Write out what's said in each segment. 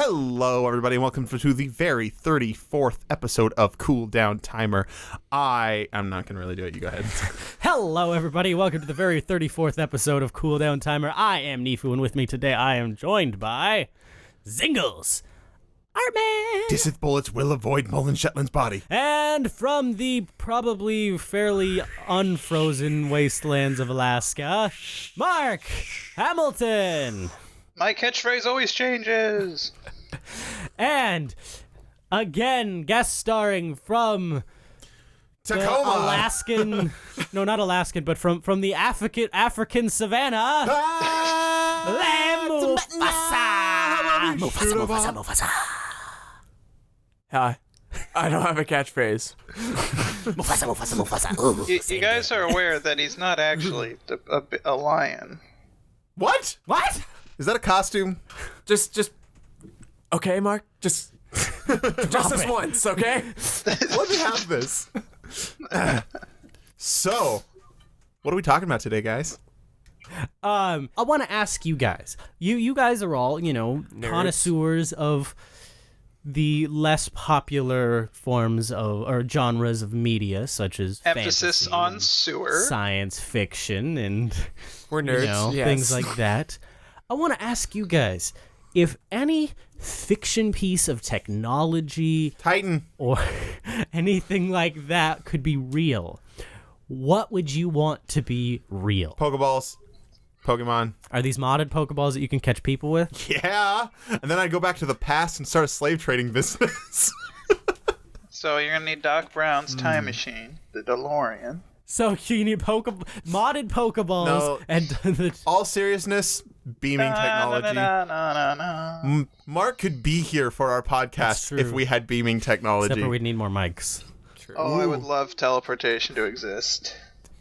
Hello, everybody, and welcome to the very 34th episode of Cool Down Timer. I'm not going to really do it. You go ahead. Hello, everybody. Welcome to the very 34th episode of Cool Down Timer. I am Neefu, and with me today I am joined by Zingles, Artman, Dissith bullets will avoid Mullen Shetland's body. And from the probably fairly unfrozen wastelands of Alaska, Mark Hamilton. My catchphrase always changes. And again, guest starring from Tacoma, Alaskan, no, not Alaskan, but from the African savannah, Mufasa. Hi. I don't have a catchphrase. Mufasa. You guys are aware that he's not actually a lion. What? What? Is that a costume? Just. Okay, Mark. Just this once, okay? Let me have this. So, what are we talking about today, guys? I want to ask you guys. You guys are all, Nerds. connoisseurs of the less popular forms of or genres of media, such as Emphasis fantasy on and sewer. science fiction, and We're nerds, yes. things like that. I want to ask you guys if any fiction piece of technology, Titan. or anything like that could be real, what would you want to be real? Pokeballs. Pokemon. Are these modded Pokeballs that you can catch people with? Yeah. And then I'd go back to the past and start a slave trading business. So you're gonna need Doc Brown's time machine, the DeLorean. So you need modded Pokeballs No. and the... All seriousness, beaming technology. Mark could be here for our That's podcast true. if we had beaming technology. Except for we'd need more mics. Oh, I would love teleportation to exist.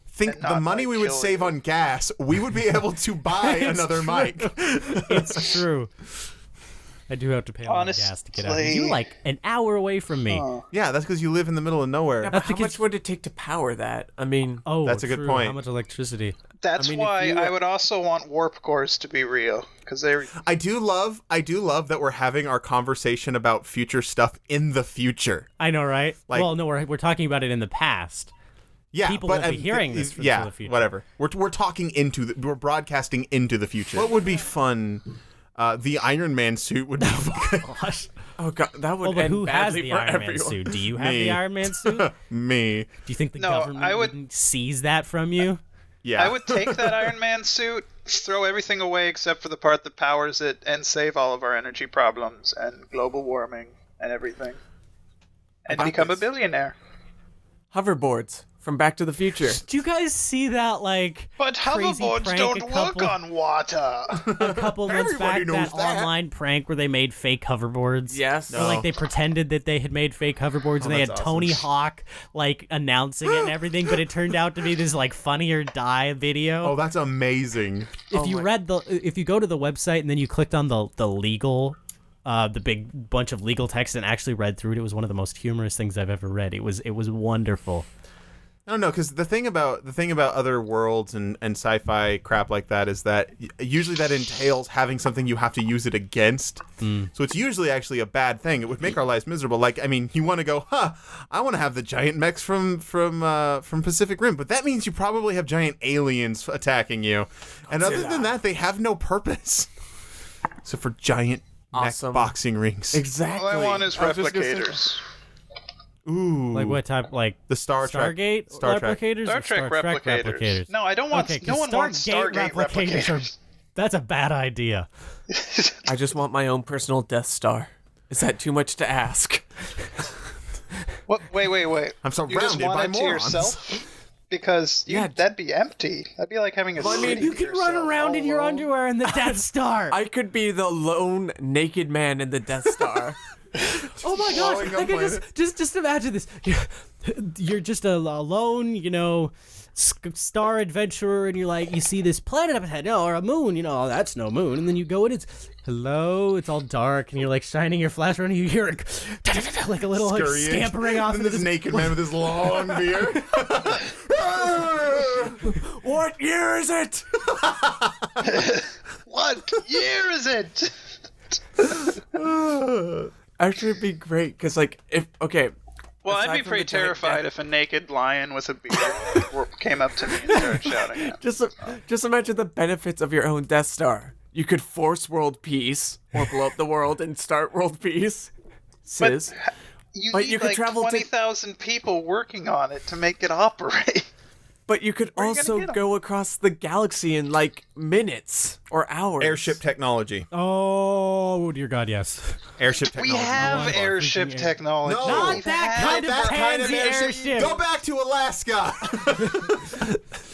Think and the not, money like, we would kill save you. on gas, we would be able to buy another mic. It's true. I do have to pay a lot of gas to get out. Honestly. You're like an hour away from me. Yeah, that's because you live in the middle of nowhere. Yeah, but how much would it take to power that? I mean, Oh, That's a good true. point. How much electricity? That's I mean, if why you- I would also want warp cores to be real, because they. I do love that we're having our conversation about future stuff in the future. I know, right? Like- well, no, we're talking about it in the past. Yeah, People but won't be hearing this for yeah, the future. whatever. We're talking we're broadcasting into the future. What would be fun? The Iron Man suit would be fun. Gosh. oh god, that would Well, but end who has badly the for Iron Man everyone. suit? Do you have Me. the Iron Man suit? Do Me. you think the No, government I would- wouldn't seize that from you? Yeah. I would take that Iron Man suit, throw everything away except for the part that powers it, and save all of our energy problems and global warming and everything, and got become this. a billionaire. Hoverboards from Back to the Future. Do you guys see that, like, But crazy hoverboards prank don't a work couple- on water. a couple months Everybody back, knows that that. online prank where they made fake hoverboards? Yes. Or, like, they pretended that they had made fake hoverboards, and they had that's Tony awesome. Hawk, like, announcing it and everything, but it turned out to be this, like, Funny or Die video. Oh, that's amazing. If you go to the website and then you clicked on the legal, the big bunch of legal text and actually read through it, it was one of the most humorous things I've ever read. It was wonderful. I don't know, because the thing about other worlds and sci-fi crap like that is that usually that entails having something you have to use it against. So it's usually actually a bad thing. It would make our lives miserable. Like, I mean, you want to go, I want to have the giant mechs from Pacific Rim, but that means you probably have giant aliens attacking you. And other than that, they have no purpose. So for giant Awesome. mech boxing rings. Exactly. All I want is I was just gonna say- replicators. Ooh. Like what type? Like The Star Trek. Stargate Star Trek. replicators? Star or Trek Star Trek replicators. No, I don't want. Okay, no 'cause one wants Stargate replicators. That's a bad idea. I just want my own personal Death Star. Is that too much to ask? What? Wait. I'm You just surrounded want by it to morons. yourself? Because Yeah. that'd be empty. That'd be like having a city You to can run yourself, around in your alone. underwear in the Death Star. I could be the lone naked man in the Death Star. Oh my blowing gosh! up I can planets. just imagine this. You're just a lone, star adventurer, and you see this planet up ahead, or a moon, that's no moon, and then you go and it's hello, it's all dark, and you're like shining your flash around, and you hear like a little Scurrying. scampering off And into this this naked man with his long beard. What year is it? What year is it? Actually, it'd be great because, like, Well, I'd aside be from pretty the giant terrified if a naked lion with a beard came up to me and started shouting at me. just imagine the benefits of your own Death Star. You could force world peace or blow up the world and start world peace. Sis. You But need you could like travel to- 20,000 people working on it to make it operate. But you could Where are you gonna also get 'em? go across the galaxy in like minutes or hours. Airship technology. Oh dear God, yes. Airship We technology. have Freaking airship air. technology. No, Not We've that had- kind of That kind of pansy airship. Go back to Alaska.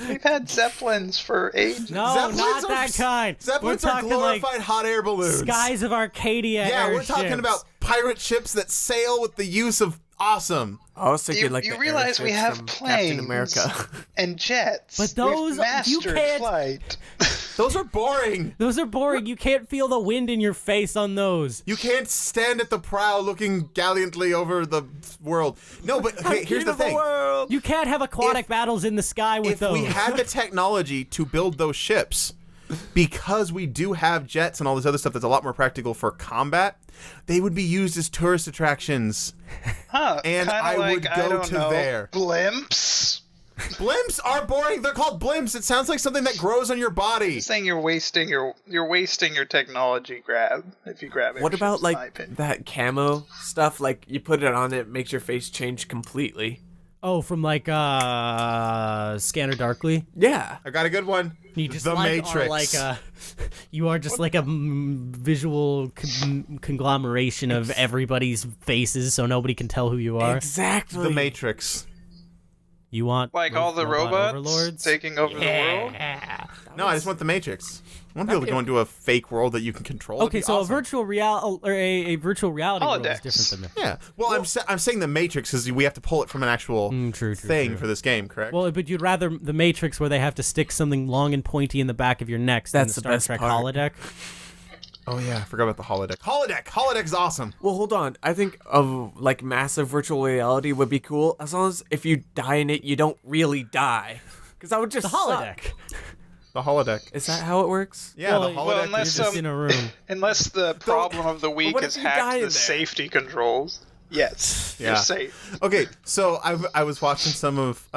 We've had Zeppelins for ages. No, Zeppelins not are- that kind. Zeppelins we're are talking glorified like hot air balloons. Skies of Arcadia. Yeah, we're airships. talking about pirate ships that sail with the use of awesome. I was thinking like You the realize we airships have from planes Captain America. and jets. But those- We've mastered you can't- flight. Those are boring. Those are boring. You can't feel the wind in your face on those. You can't stand at the prow looking gallantly over the world. No, but okay, here's the thing. You can't have aquatic If- battles in the sky with If those. we had the technology to build those ships, because we do have jets and all this other stuff that's a lot more practical for combat, they would be used as tourist attractions. Huh? And kinda I would like, go I don't to know, there. Blimps. Blimps are boring. They're called blimps. It sounds like something that grows on your body. Saying you're wasting your technology grab if you grab it. What about in my like opinion. that camo stuff? Like you put it on, it makes your face change completely. Oh, from like Scanner Darkly. Yeah. I got a good one. You just The like Matrix. are like you are just like a visual conglomeration of everybody's faces, so nobody can tell who you are. Exactly. The Matrix. You want like all the robot robots overlords taking over the world? Yeah. No, I just want the Matrix. I want to be able to go into a fake world that you can control. That'd Okay, be so awesome. a virtual virtual reality world is Holodecks. different than that. Yeah. Well, I'm saying the Matrix because we have to pull it from an actual True, thing for this game, correct? Well, but you'd rather the Matrix where they have to stick something long and pointy in the back of your neck than That's the the Star best Trek part. holodeck. oh yeah, I forgot about the holodeck. Holodeck's awesome. Well, hold on. I think of like massive virtual reality would be cool as long as if you die in it, you don't really die. Because that would just The holodeck. suck. The holodeck. Is that how it works? Yeah, Well, the well, holodeck. unless is Just just, in a room. Unless the problem of the week what is if you die hacked in the there? safety controls. Yes, Yeah. you're safe. Okay, so I was watching some of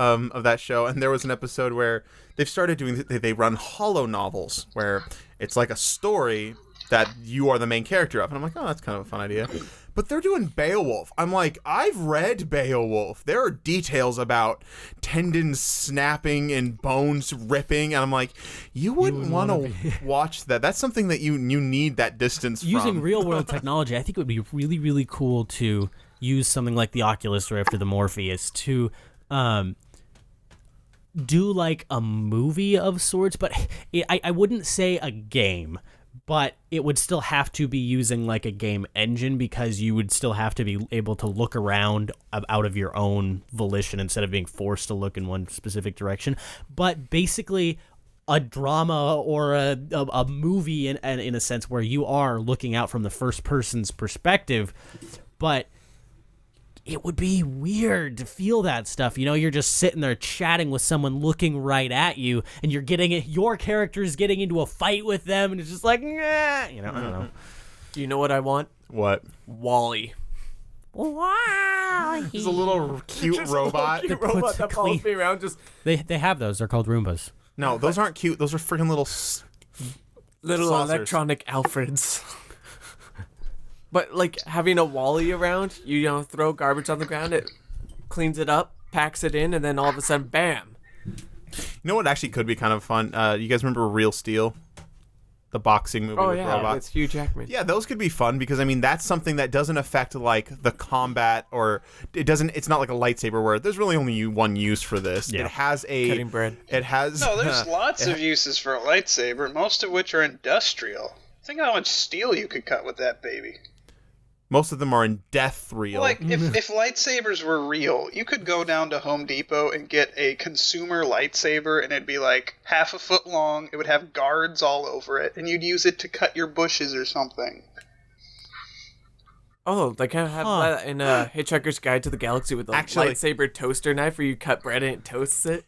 that show, and there was an episode where they've started doing they run holo novels where it's like a story that you are the main character of, and I'm like, oh, that's kind of a fun idea. But they're doing Beowulf. I'm like, I've read Beowulf. There are details about tendons snapping and bones ripping, and I'm like, you wouldn't want to watch that. That's something that you need that distance Using from. real world technology, I think it would be really, really cool to use something like the Oculus or after the Morpheus to do like a movie of sorts, but I wouldn't say a game, but it would still have to be using like a game engine because you would still have to be able to look around out of your own volition instead of being forced to look in one specific direction. But basically a drama or a movie in a sense where you are looking out from the first person's perspective, but it would be weird to feel that stuff. You know, you're just sitting there chatting with someone looking right at you, and your character is getting into a fight with them, and it's just like, nah, you know, I don't know. Do you know what I want? What? Wally. Wow. Just a little cute robot. Cute That puts robot a that follows clean- me around just They have those. They're called Roombas. No, those aren't cute. Those are freaking little. little Saucers. electronic Alfreds. But like having a Wally around, you know, throw garbage on the ground, it cleans it up, packs it in, and then all of a sudden, bam. You know what actually could be kind of fun? You guys remember Real Steel? The boxing movie Oh with yeah, robots? it's Hugh Jackman. Yeah, those could be fun because I mean that's something that doesn't affect like the combat or it's not like a lightsaber where there's really only one use for this. Yeah. It has a Cutting bread. It has No, there's lots of uses for a lightsaber, most of which are industrial. Think how much steel you could cut with that baby. most of them are in death reel. Like, if lightsabers were real, you could go down to Home Depot and get a consumer lightsaber, and it'd be like half a foot long, it would have guards all over it, and you'd use it to cut your bushes or something. Oh, they kind of have that in Hitchhiker's Guide to the Galaxy with the lightsaber toaster knife where you cut bread and it toasts it.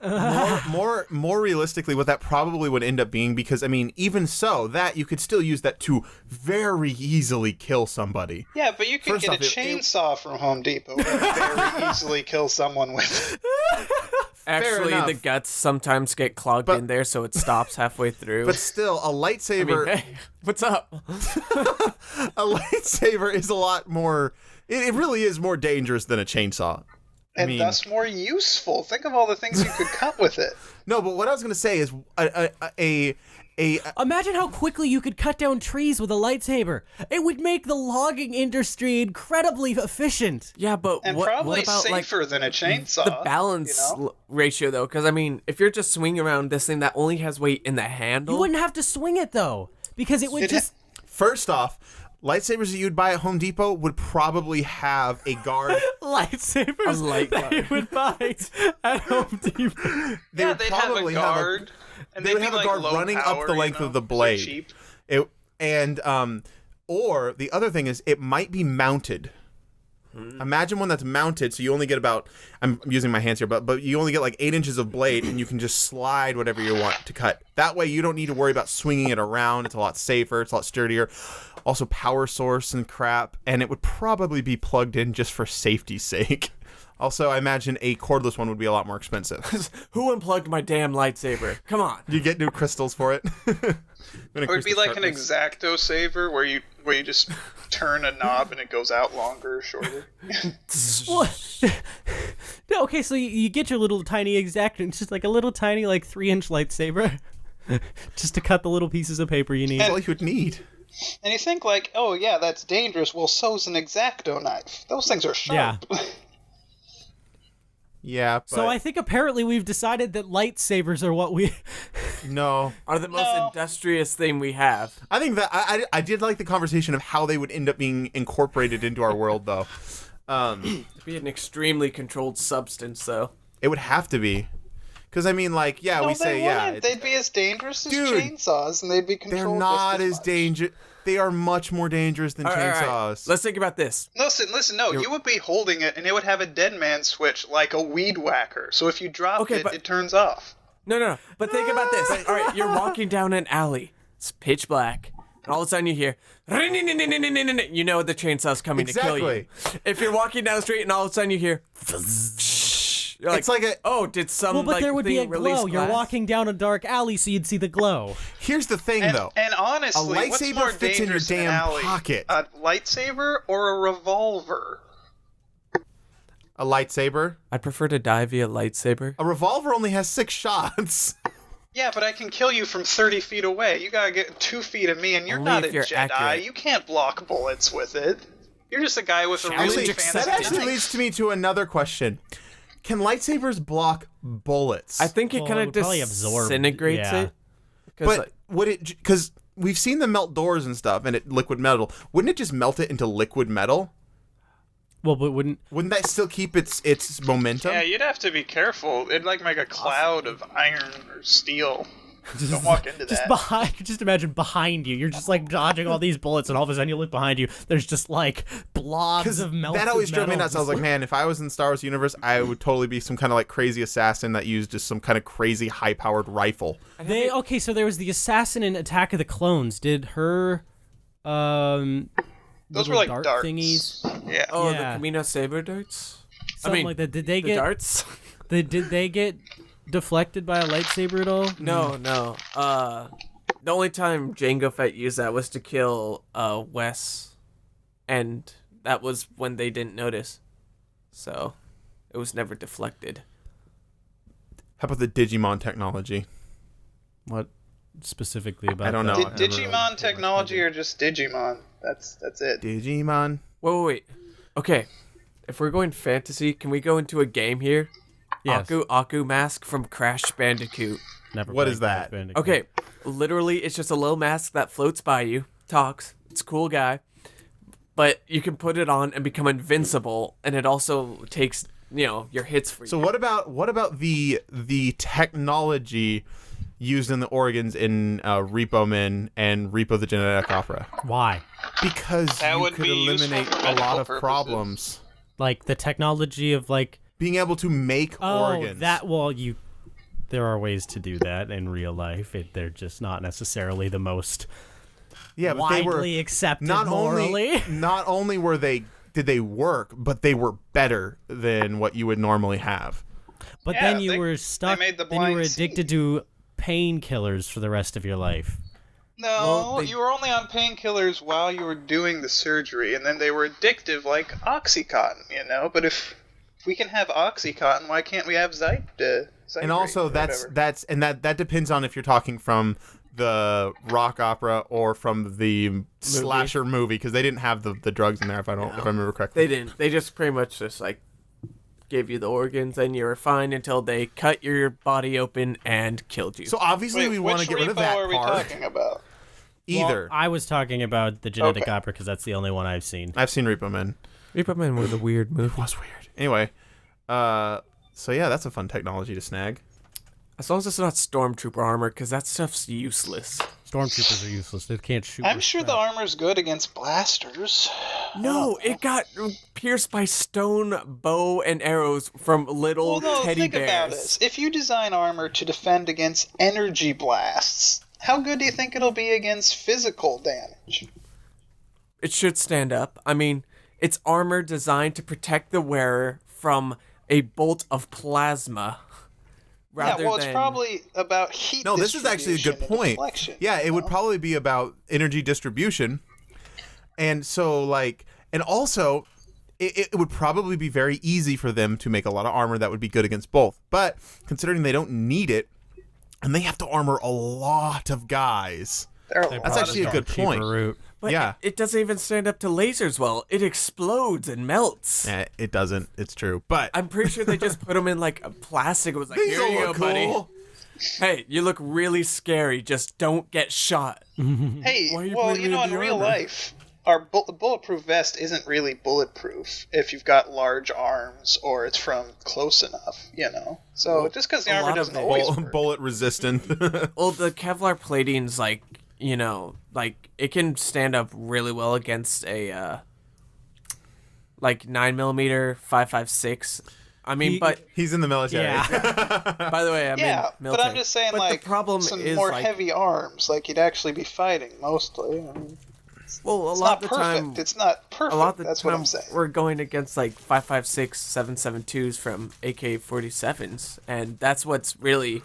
More realistically, what that probably would end up being, because I mean, even so, that you could still use that to very easily kill somebody. Yeah, but you could get a chainsaw from Home Depot and very easily kill someone with it. Actually, the guts sometimes get clogged in there, so it stops halfway through. But still, a lightsaber... I mean, hey, what's up? A lightsaber is a lot more... It really is more dangerous than a chainsaw. And thus more useful. Think of all the things you could cut with it. No, but what I was going to say is Imagine how quickly you could cut down trees with a lightsaber. It would make the logging industry incredibly efficient. Yeah, but and what probably about safer than a chainsaw. The balance ratio, though? Because, I mean, if you're just swinging around this thing that only has weight in the handle... You wouldn't have to swing it, though, because it would just... First off, lightsabers that you'd buy at Home Depot would probably have a guard. Lightsabers that you would buy at Home Depot. They would they'd probably have a guard. And they would have a guard running up the length of the blade. Or the other thing is, it might be mounted. Imagine one that's mounted, so you only get about, I'm using my hands here, but you only get like 8 inches of blade, and you can just slide whatever you want to cut. That way, you don't need to worry about swinging it around. It's a lot safer. It's a lot sturdier. Also, power source and crap, and it would probably be plugged in just for safety's sake. Also, I imagine a cordless one would be a lot more expensive. Who unplugged my damn lightsaber? Come on. You get new crystals for it. It would be like an X-Acto saver where you just turn a knob and it goes out longer or shorter. No, okay, so you get your little tiny X-Acto, it's just like a little tiny 3-inch lightsaber, just to cut the little pieces of paper you need. That's all you would need. And you think oh yeah, that's dangerous. Well, so's an X-Acto knife. Those things are sharp. Yeah. Yeah, but... So I think apparently we've decided that lightsabers are what we... are the most industrious thing we have. I think that I did like the conversation of how they would end up being incorporated into our world, though. It'd be an extremely controlled substance, though. It would have to be. Because, I mean, they'd be as dangerous as chainsaws, and they'd be controlled. They're not as dangerous. They are much more dangerous than chainsaws. All right. Let's think about this. Listen, no, you would be holding it, and it would have a dead man switch like a weed whacker. So if you drop it turns off. No. But think about this. All right, you're walking down an alley. It's pitch black. And all of a sudden you hear... You know the chainsaw's coming to kill you. If you're walking down the street and all of a sudden you hear... You're like, it's like did some Well, but there would be a glow. You're glass? walking down a dark alley, so you'd see the glow. Here's the thing, though. And honestly, a lightsaber what's more fits in your dangerous in an damn alley? pocket. A lightsaber or a revolver? A lightsaber? I'd prefer to die via lightsaber. A revolver only has 6 shots. Yeah, but I can kill you from 30 feet away. You gotta get 2 feet of me, and you're Only not a if you're Jedi. accurate. You can't block bullets with it. You're just a guy with a really Actually, fancy... that actually leads me to another question. Can lightsabers block bullets? I think it kind of probably absorb. disintegrates Yeah. it. But would it... Because we've seen them melt doors and stuff, and liquid metal. Wouldn't it just melt it into liquid metal? Well, but wouldn't that still keep its momentum? Yeah, you'd have to be careful. It'd make a cloud of iron or steel. Don't walk into that. Just imagine behind you. You're just dodging all these bullets, and all of a sudden you look behind you. There's just blobs of melted that always drove me metal. nuts. I was like, man, if I was in the Star Wars universe, I would totally be some kind of crazy assassin that used just some kind of crazy high-powered rifle. So there was the assassin in Attack of the Clones. Did her Those were like dart darts. thingies? Yeah. Oh, Yeah. the Camino saber darts? Something like that. Did they the get darts? Did they get deflected by a lightsaber at all? No. The only time Jango Fett used that was to kill Wes, and that was when they didn't notice. So, it was never deflected. How about the Digimon technology? What specifically about? I don't know. Digimon technology or just Digimon? That's it. Digimon. Wait. Okay, if we're going fantasy, can we go into a game here? Yes. Aku mask from Crash Bandicoot. Never. What played is that? Crash Bandicoot. Okay, literally, it's just a little mask that floats by you, talks. It's a cool guy, but you can put it on and become invincible, and it also takes your hits for you. So what about the technology used in the organs in Repo Man and Repo the Genetic Opera? Why? Because That you would could be useful eliminate for a lot medical of purposes. problems. Like the technology of like Being able to make organs. there are ways to do that in real life. They're just not necessarily the most Yeah, but they were widely accepted not morally. not only did they work, but they were better than what you would normally have. But Yeah, then you they- were they stuck. made the Then you were blind see. addicted to painkillers for the rest of your life. No, Well, you were only on painkillers while you were doing the surgery, and then they were addictive like OxyContin, But if we can have OxyContin, why can't we have Zyprexa? And also that depends on if you're talking from the rock opera or from the slasher movie, because they didn't have the drugs in there if I remember correctly. They didn't. They just pretty much just like gave you the organs and you were fine until they cut your body open and killed you. So obviously we want to get rid of that are we part. talking about? Either. Well, I was talking about the Genetic Okay. Opera because that's the only one I've seen. I've seen Repo Man. Repo Man was a weird movie. It was weird. Anyway, so yeah, that's a fun technology to snag. As long as it's not Stormtrooper armor, because that stuff's useless. Stormtroopers are useless. They can't shoot. I'm with sure the crap. armor's good against blasters. No, it got pierced by stone bow and arrows from little Well, no, teddy think about bears. this. If you design armor to defend against energy blasts, how good do you think it'll be against physical damage? It should stand up. I mean, it's armor designed to protect the wearer from a bolt of plasma. Rather Yeah, well, it's than... probably about heat. No, this is actually a good distribution and point. deflection, Yeah, it would probably be about energy distribution. And so, and also, it would probably be very easy for them to make a lot of armor that would be good against both. But considering they don't need it, and they have to armor a lot of guys, that's actually a good point. But Yeah. it doesn't even stand up to lasers well. It explodes and melts. It doesn't. It's true. But I'm pretty sure they just put them in like a plastic. It was like, these here you will go, look buddy. cool. Hey, you look really scary. Just don't get shot. Hey, Why are you well, putting me in in the real armor? life, our bulletproof vest isn't really bulletproof if you've got large arms or it's from close enough, So Well, just because the a armor lot of doesn't it- always work. Bullet resistant. Well, the Kevlar plating's like, it can stand up really well against a, 9mm 5.56. I mean, but He's in the military. Yeah. by the way, I'm Yeah, in military. but I'm just saying, But the problem some is, more like, heavy arms, you'd actually be fighting mostly. well, a It's lot not of the perfect. time, It's not perfect. a lot of the That's time what I'm saying. we're going against like 5.56 7.72s from AK-47s, and that's what's really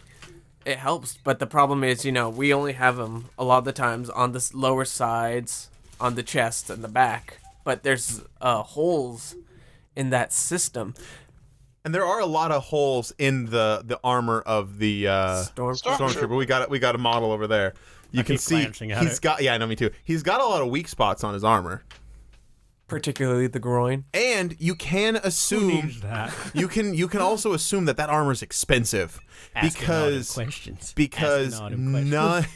it helps. But the problem is, we only have them a lot of the times on the lower sides, on the chest and the back. But there's holes in that system. And there are a lot of holes in the armor of the Stormtrooper. We got a model over there. You can keep see glancing at he's it. got I know, me too. He's got a lot of weak spots on his armor. Particularly the groin. And you can assume that? you can also assume that armor is expensive because none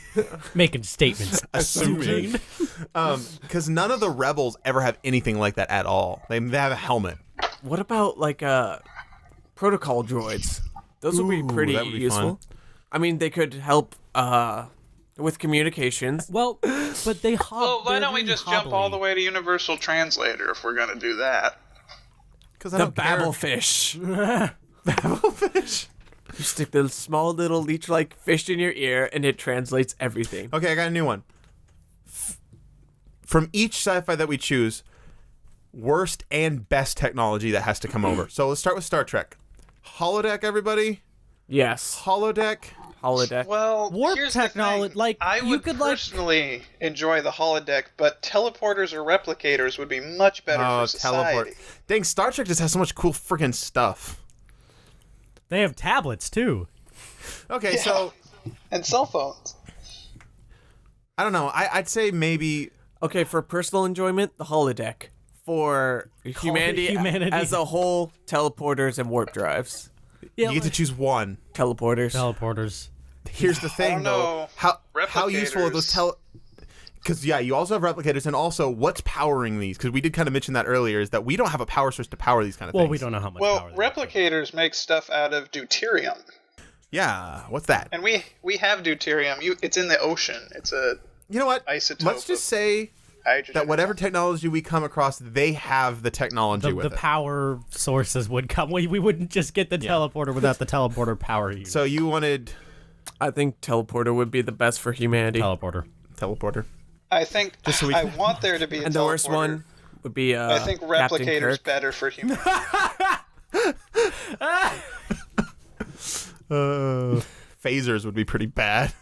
Making statements. assuming because none of the rebels ever have anything like that at all. They have a helmet. What about protocol droids? Those would be Ooh, pretty that would be useful. fun. I mean, they could help with communications. Well, but they hop. Well, why they're don't we really just jump all hobbly. the way to Universal Translator if we're going to do that? Because I The don't care. babblefish. Babblefish. You stick the small little leech-like fish in your ear, and it translates everything. Okay, I got a new one. From each sci-fi that we choose, worst and best technology that has to come over. So let's start with Star Trek. Holodeck, everybody. Yes. Holodeck. Holodeck. Well, Warp here's technology, the thing. I you would could, personally enjoy the holodeck, but teleporters or replicators would be much better for society. Dang, Star Trek just has so much cool freaking stuff. They have tablets too. Okay, Yeah. so And cell phones. I don't know. I'd say maybe. Okay, for personal enjoyment, the holodeck. For humanity as a whole, teleporters and warp drives. Yeah, You get to choose one. Teleporters. teleporters. Here's the thing, don't though. know. How useful are those Replicators. Because, you also have replicators, and also what's powering these? Because we did kind of mention that earlier, is that we don't have a power source to power these kind of things. Well, we don't know how much power. Well, replicators make stuff out of deuterium. Yeah, what's that? And we have deuterium. It's in the ocean. It's a You know what? isotope. Let's just say hydrogen. that whatever technology we come across, they have the technology with the it. power sources would come. We wouldn't just get the teleporter without the teleporter power unit. So you wanted I think teleporter would be the best for humanity. Teleporter. I think I want there to be a And teleporter. the worst one would be I think Captain replicator's Kirk. better for humanity. phasers would be pretty bad.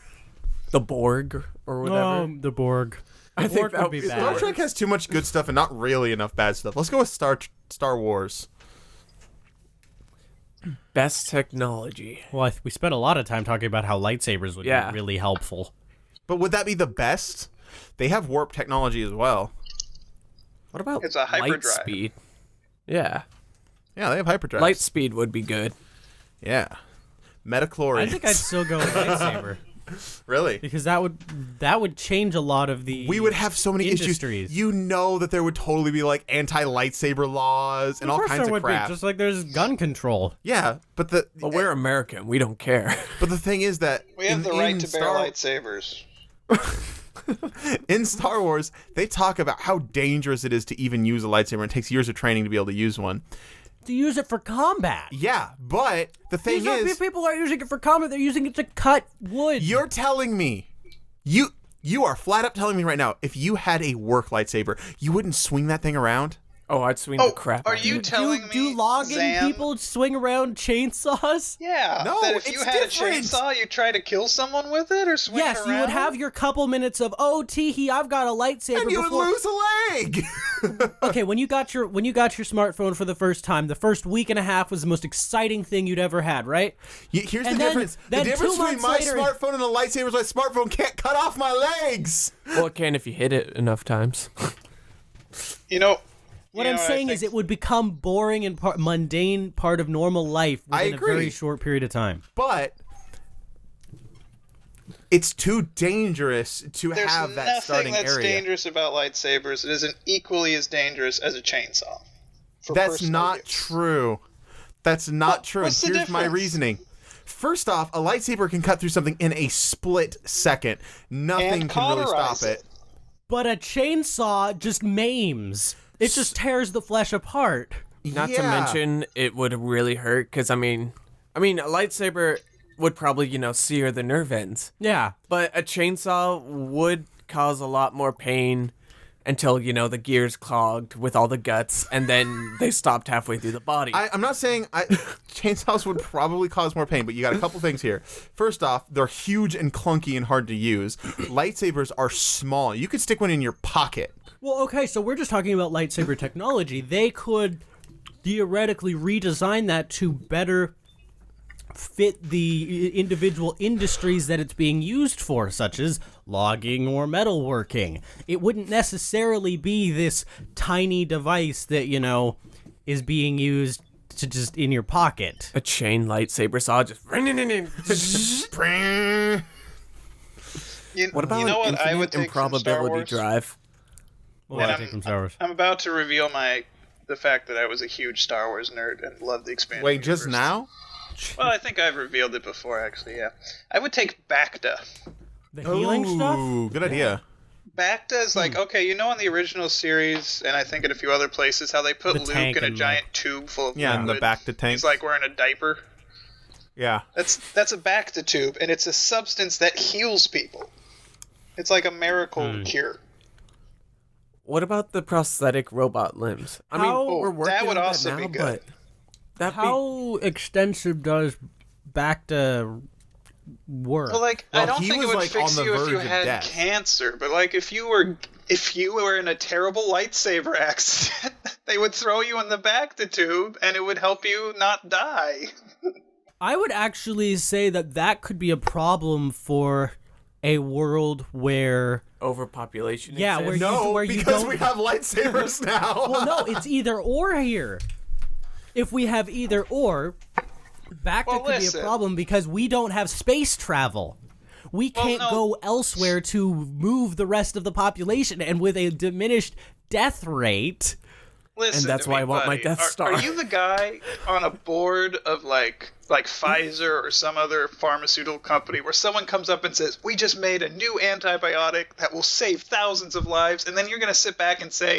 The Borg or whatever. The Borg. I think Borg that would be would be bad. Star Trek has too much good stuff and not really enough bad stuff. Let's go with Star Wars. Best technology. Well, we spent a lot of time talking about how lightsabers would be really helpful. But would that be the best? They have warp technology as well. What about It's a hyperdrive. light speed? Yeah. Yeah, they have hyperdrive. Light speed would be good. Yeah. Metachlorians. I think I'd still go with lightsaber Really? because that would change a lot of the. We would have so many industries. issues. You know that there would totally be like anti-lightsaber laws and all kinds there of would crap. be, just like there's gun control. Yeah, but But we're American. We don't care. but the thing is that We have the right to bear lightsabers. In Star Wars, they talk about how dangerous it is to even use a lightsaber. It takes years of training to be able to use one. To use it for combat. Yeah, but the thing is, People aren't using it for combat. They're using it to cut wood. you're telling me, you are flat up telling me right now, if you had a work lightsaber, you wouldn't swing that thing around? Oh, I'd swing the crap Are out of you it. telling me do logging Zam, people swing around chainsaws? Yeah. No, that if you it's had different. a chainsaw, you try to kill someone with it or swing Yes, it around? you would have your couple minutes of teehee, I've got a lightsaber And you would before. lose a leg! Okay, when you got your smartphone for the first time, the first week and a half was the most exciting thing you'd ever had, right? Here's And the then- difference. then The difference 2 between months my later- smartphone and a lightsaber is my smartphone can't cut off my legs! Well, it can if you hit it enough times. You know. What I'm saying is it would become boring and mundane part of normal life within a agree. very short period of time. But it's too dangerous to There's have that nothing starting that's area. dangerous about lightsabers. It isn't equally as dangerous as a chainsaw. for That's personal not use. true. That's not true. And what's the here's my difference? reasoning. First off, a lightsaber can cut through something in a split second. Nothing And can really stop cauterize it. But a chainsaw just maims. It just tears the flesh apart. Not to Yeah. mention, it would really hurt because I mean, a lightsaber would probably sear the nerve ends, Yeah. but a chainsaw would cause a lot more pain until the gears clogged with all the guts, and then they stopped halfway through the body. I'm not saying chainsaws would probably cause more pain, but you got a couple things here. First off, they're huge and clunky and hard to use. Lightsabers are small. You could stick one in your pocket. Well, okay, so we're just talking about lightsaber technology. They could theoretically redesign that to better fit the individual industries that it's being used for, such as logging or metalworking. It wouldn't necessarily be this tiny device that, is being used to just in your pocket. a chain lightsaber saw just. What about you know an what I would infinite take from Star improbability Wars? drive? Well, And I take from Star Wars. I'm about to reveal the fact that I was a huge Star Wars nerd and loved the expanded Wait, just universe. now? Well, I think I've revealed it before, actually, yeah. I would take Bacta. The healing stuff? Ooh, good idea. Bacta is like, okay, in the original series, and I think in a few other places, how they put The Luke tank in a and giant tube full of Yeah, and the liquid. Bacta tank. He's like wearing a diaper. Yeah. That's a Bacta tube, and it's a substance that heals people. It's like a miracle cure. What about the prosthetic robot limbs? I mean, How- we're working that would on also that be now, good. but that How extensive does Bacta work? Well, I Well, don't he think it was, would like, fix on the you if you verge of had death. cancer, but if you were in a terrible lightsaber accident, they would throw you in the Bacta tube, and it would help you not die. I would actually say that could be a problem for a world where overpopulation. Yeah, exists. where you- No, where you because don't- we have lightsabers now. well, no, it's either or here. If we have either or, Bacta Well, could be listen. a problem because we don't have space travel. we can't go elsewhere to move the rest of the population, and with a diminished death rate. Listen, And that's why I want my Death Star. Are you the guy on a board of like Pfizer or some other pharmaceutical company where someone comes up and says, "We just made a new antibiotic that will save thousands of lives," and then you're going to sit back and say,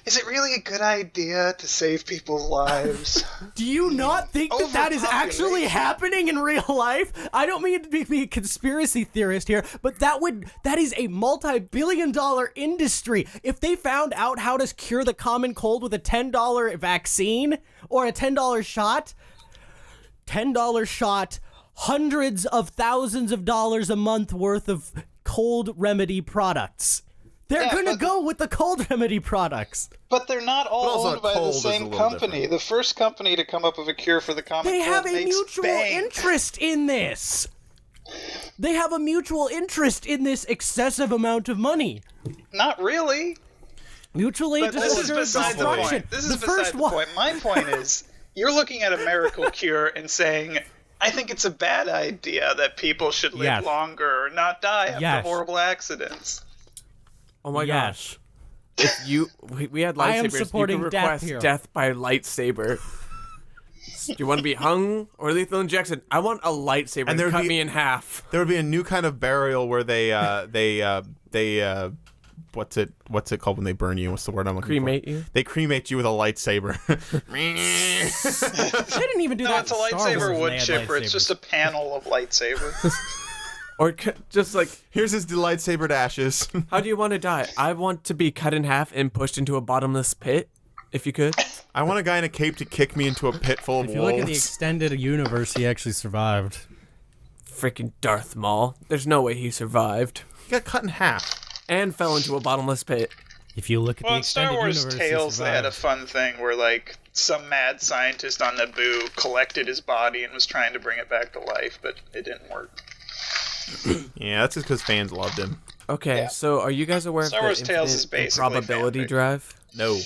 "Is it really a good idea to save people's lives?" Do you not think that is actually happening in real life? I don't mean to be a conspiracy theorist here, but that is a multi-billion-dollar industry. If they found out how to cure the common cold with a $10 vaccine or a $10 shot, hundreds of thousands of dollars a month worth of cold remedy products. They're gonna go with the cold remedy products. But they're not all owned by the same company. The first company to come up with a cure for the common cold They have a makes mutual bank. interest in this. They have a mutual interest in this excessive amount of money. Not really. Mutually But this is beside the point. This is beside the point. My point is, you're looking at a miracle cure and saying, I think it's a bad idea that people should live longer or not die after horrible accidents. Oh my gosh. If we had I am lightsabers, supporting you could death request here. death by lightsaber. Do you want to be hung or lethal injection? I want a lightsaber And to there'd cut be- me in half. There would be a new kind of burial where they what's it called when they burn you? What's the word I'm looking Cremate for? you? They cremate you with a lightsaber. They didn't even do No, that. it's a in Star Wars lightsaber when wood they had chipper. It's lightsabers. just a panel of lightsabers. Or just like, Here's his lightsabered ashes. how do you want to die? I want to be cut in half and pushed into a bottomless pit, if you could. I want a guy in a cape to kick me into a pit full of If you wolves. look at the extended universe, he actually survived. Freaking Darth Maul. There's no way he survived. He got cut in half. And fell into a bottomless pit. If you look at Well, the in Star extended Wars universe, Tales, he they had a survived. fun thing where, like, some mad scientist on Naboo collected his body and was trying to bring it back to life, but it didn't work. Yeah, that's just because fans loved him. Okay, so are you guys aware Star of Wars the Tales is infinite basically improbability fanfic. drive? No.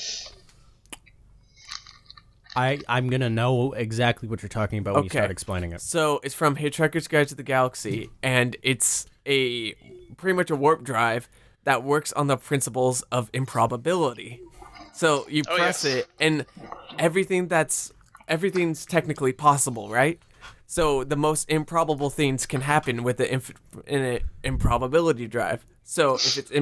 I'm gonna know exactly what you're talking about when you start explaining it. So it's from Hitchhiker's Guide to the Galaxy, and it's pretty much a warp drive that works on the principles of improbability. So you press it, and everything's technically possible, right? So the most improbable things can happen with the improbability drive. So if it's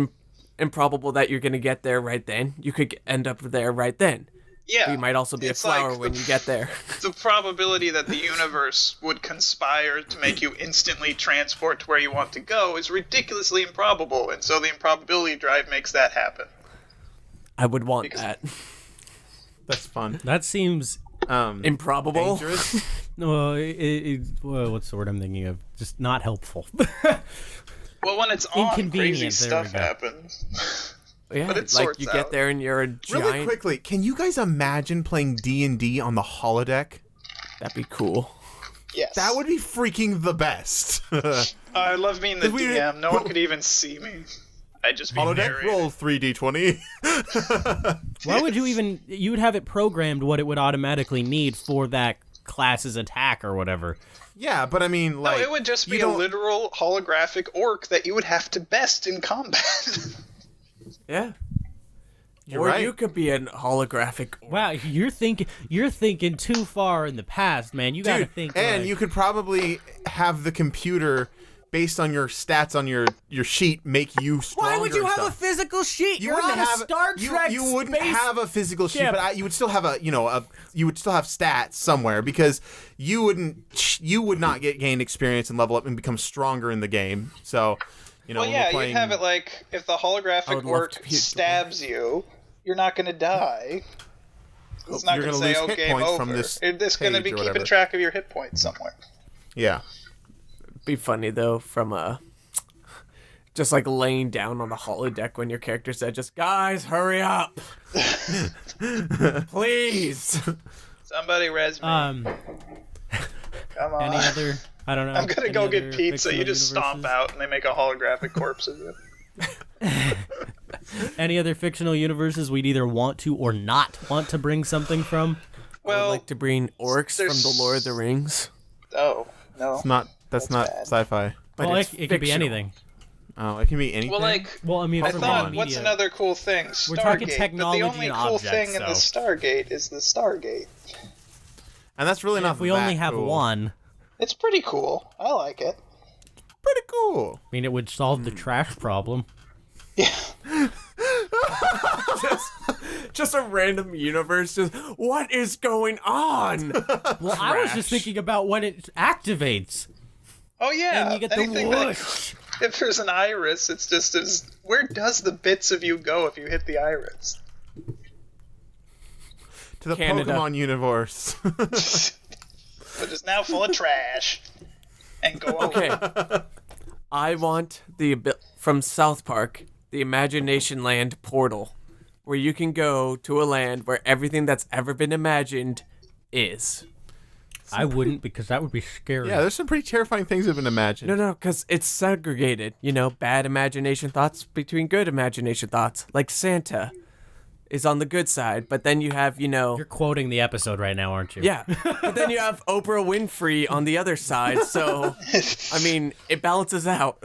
improbable that you're gonna get there right then, you could end up there right then. Yeah. You might also be a it's flower like when you get there. The probability that the universe would conspire to make you instantly transport to where you want to go is ridiculously improbable, and so the improbability drive makes that happen. I would want that. That's fun. That seems Improbable. Dangerous. well, what's the word I'm thinking of? Just not helpful. Well, when it's on, Inconvenient, crazy there we stuff go. happens. Yeah, But it like sorts you get out. there and you're a giant. Really quickly, can you guys imagine playing D&D on the holodeck? That'd be cool. Yes. That would be freaking the best. I love being the If we- DM. No one could even see me. I'd just be Holodeck, narrating. roll 3d20. Why would you even? You would have it programmed what it would automatically need for that class's attack or whatever. Yeah, but I mean, No, like... it would just you be a don't- literal holographic orc that you would have to best in combat. Yeah. You're or right. you could be an holographic. Wow, you're thinking too far in the past, man. You gotta Dude, think. and like, you could probably have the computer, based on your stats on your sheet, make you stronger. Why would you and have a stuff. physical sheet? You You're wouldn't on have a Star Trek. You wouldn't space have a physical sheet, ship. but you would still have you would still have stats somewhere because you would not gain experience and level up and become stronger in the game. So, well, when yeah, we're playing, you'd have it like if the I holographic would love orc to be- stabs you, you're not going to die. It's not You're going to gonna say, lose "Oh, hit game points over." from this It's going to page be or keeping whatever. track of your hit points somewhere. Yeah. Be funny though, from just like laying down on the holodeck when your character said, "Just guys, hurry up, please." Somebody res me. Come on. Any other? I don't know. I'm gonna any go other get pizza. You fictional just stomp universes? out, and they make a holographic corpse of you. Any other fictional universes we'd either want to or not want to bring something from? I Well, would like to bring orcs from there's- the Lord of the Rings, oh no. That's not bad. sci-fi. but Well, it's it could be fictional. anything. Oh, it can be anything. Well, like, Well, I mean, I from thought, media, what's another cool thing? Stargate. We're talking but technology the only and cool objects, thing in the so- Stargate is the Stargate. And that's really not if we that only have cool. one, It's pretty cool. I like it. Pretty cool. I mean, it would solve the trash problem. Yeah. Just a random universe. Just what is going on? Well, I was just thinking about when it activates. Oh yeah. And you get the Anything whoosh. if there's an iris, it's just as where does the bits of you go if you hit the iris? To the Canada. Pokemon universe. Which is now full of trash. And go Okay. I want from South Park, the Imagination Land portal, where you can go to a land where everything that's ever been imagined is. I wouldn't, because that would be scary. Yeah, there's some pretty terrifying things I've been imagined. No, because it's segregated. You know, bad imagination thoughts between good imagination thoughts. Like Santa is on the good side, but then you have, You're quoting the episode right now, aren't you? yeah. But then you have Oprah Winfrey on the other side, so, I mean, it balances out.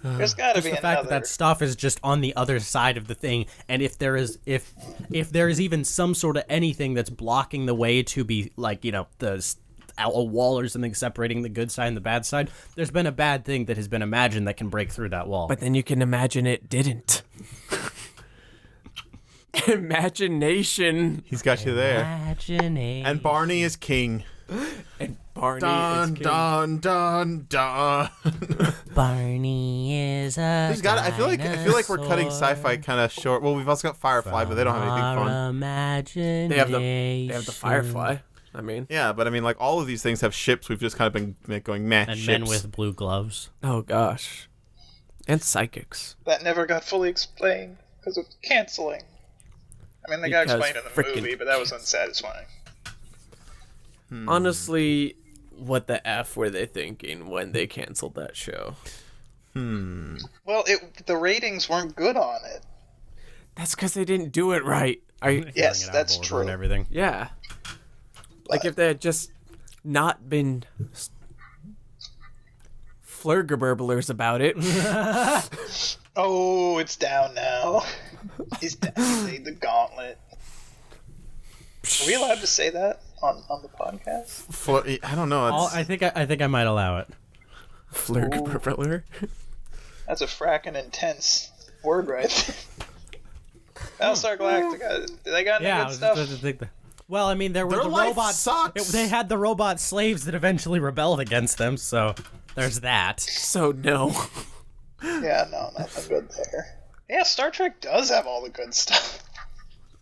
There's got to be The fact another. that stuff is just on the other side of the thing, and if there is even some sort of anything that's blocking the way to be like a wall or something separating the good side and the bad side, there's been a bad thing that has been imagined that can break through that wall. But then you can imagine it didn't. Imagination. He's got you there. Imagination. And Barney is king. And Barney Dun, is king. dun, dun, dun. Barney is a He's got. I feel like we're cutting sci-fi kind of short. Well, we've also got Firefly, but they don't have anything fun. Imagination. They have the Firefly. I mean, Yeah, but I mean, like all of these things have ships. We've just kind of been going meh. And ships. men with blue gloves. oh gosh. And psychics. That never got fully explained because of canceling. I mean, they got Because explained in the frickin' movie, but that was unsatisfying. Honestly, what the F were they thinking when they canceled that show? Well, the ratings weren't good on it. That's because they didn't do it right. Yes, Filling it out that's of order true. And everything. Yeah. Like if they had just not been flurgerburblers about it. Oh, it's down now. He's down. He laid the gauntlet. Are we allowed to say that on the podcast? I don't know. It's, I think I might allow it. Flurgerburbler. That's a fracking intense word right there. Battlestar Galactica. They got any Yeah, I good was stuff? just about to think that. Well, I mean, there were Their the life robots. sucks. They had the robot slaves that eventually rebelled against them, so there's that. So no. Yeah, no, nothing good there. Yeah, Star Trek does have all the good stuff.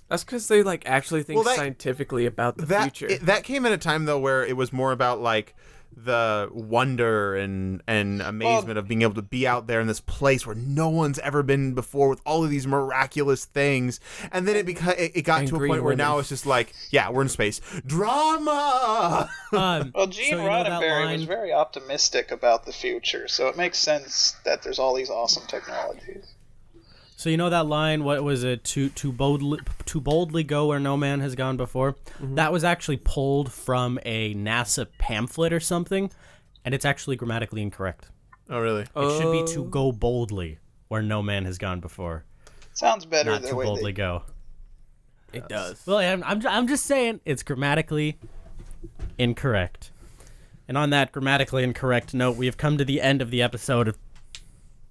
That's because they like actually think Well, that- scientifically about the that future. that came at a time though where it was more about like the wonder and amazement of being able to be out there in this place where no one's ever been before with all of these miraculous things, and then it got to a Angry point where women. now it's just like, yeah, we're in space drama. Well, Gene so you know that Roddenberry was line- very optimistic about the future, so it makes sense that there's all these awesome technologies. So you know that line? What was it? To boldly go where no man has gone before. Mm-hmm. That was actually pulled from a NASA pamphlet or something, and it's actually grammatically incorrect. Oh really? It should be to go boldly where no man has gone before, Sounds better not the to way boldly they... go. It does. Well, I'm just saying it's grammatically incorrect. And on that grammatically incorrect note, we have come to the end of the episode of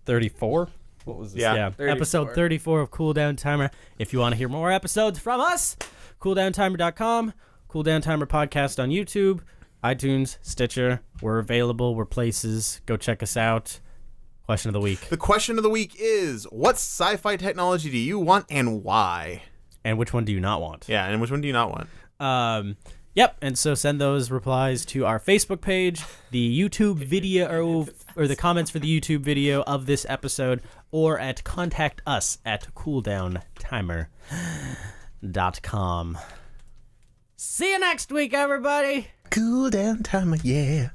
34. What was this? Yeah. 34. Episode 34 of Cooldown Timer. If you want to hear more episodes from us, CoolddownTimer.com, Cooldown Timer Podcast on YouTube, iTunes, Stitcher. We're available. We're places. Go check us out. Question of the week. The question of the week is: what sci-fi technology do you want and why? And which one do you not want? Yeah, and which one do you not want? Yep, and so send those replies to our Facebook page, the YouTube video, or the comments for the YouTube video of this episode, or at contact us at cooldownttimer.com. See you next week, everybody! Cool down timer, yeah.